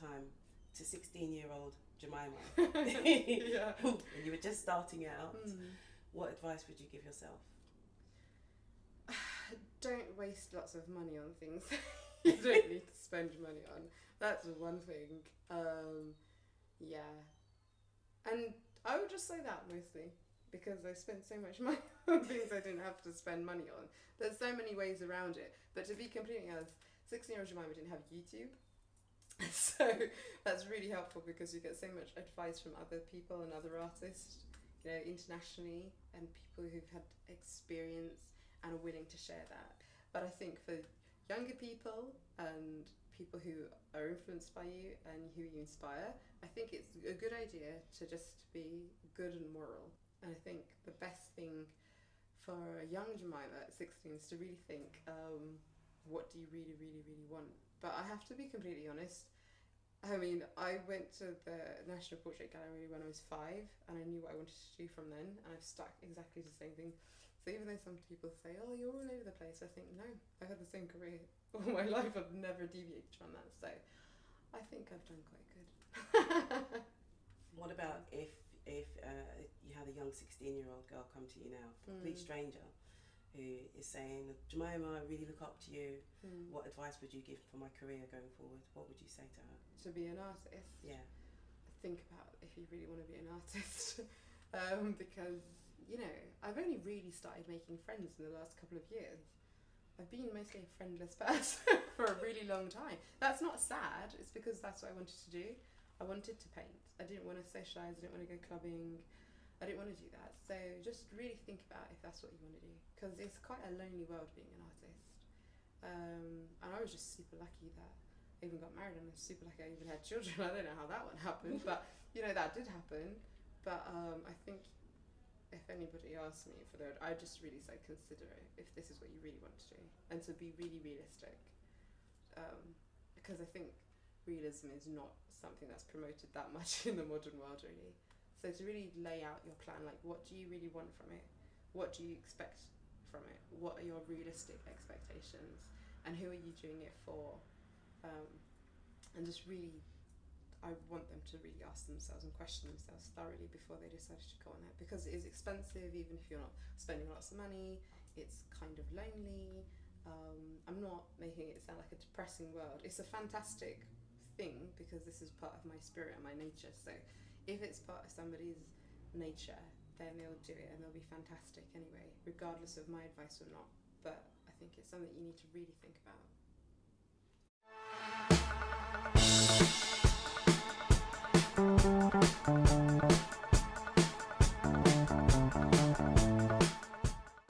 time to 16-year-old Jemimah, Yeah. when you were just starting out, Mm. what advice would you give yourself? Don't waste lots of money on things you don't need to spend money on. That's one thing. Yeah. And I would just say that mostly because I spent so much money on things I didn't have to spend money on. There's so many ways around it. But to be completely honest, 16-year-old Jemimah didn't have YouTube. So that's really helpful because you get so much advice from other people and other artists, you know, internationally, and people who've had experience and are willing to share that. But I think for younger people and people who are influenced by you and who you inspire, I think it's a good idea to just be good and moral. And I think the best thing for a young Jemimah at 16 is to really think, what do you really, really, really want? But I have to be completely honest. I mean, I went to the National Portrait Gallery when I was 5 and I knew what I wanted to do from then, and I've stuck exactly the same thing. So even though some people say, oh, you're all over the place, I think, no, I've had the same career all my life. I've never deviated from that. So I think I've done quite good. What about if you had a young 16-year-old girl come to you now, a complete stranger, who is saying, Jemimah, I really look up to you. What advice would you give for my career going forward? What would you say to her? To be an artist? Yeah. Think about if you really want to be an artist. Because, you know, I've only really started making friends in the last couple of years. I've been mostly a friendless person for a really long time. That's not sad, it's because that's what I wanted to do. I wanted to paint. I didn't want to socialise, I didn't want to go clubbing. I didn't want to do that. So just really think about if that's what you want to do. Because it's quite a lonely world being an artist. And I was just super lucky that I even got married, and I'm super lucky I even had children. I don't know how that one happened, but you know, that did happen. But I think if anybody asked me for that, I'd just really say consider it if this is what you really want to do, and to be really realistic. Because I think realism is not something that's promoted that much in the modern world, really. So to really lay out your plan, like what do you really want from it? What do you expect from it? What are your realistic expectations? And who are you doing it for? And just really, I want them to really ask themselves and question themselves thoroughly before they decide to go on it. Because it is expensive, even if you're not spending lots of money. It's kind of lonely. I'm not making it sound like a depressing world. It's a fantastic thing because this is part of my spirit and my nature. So if it's part of somebody's nature, then they'll do it and they'll be fantastic anyway, regardless of my advice or not. But I think it's something you need to really think about.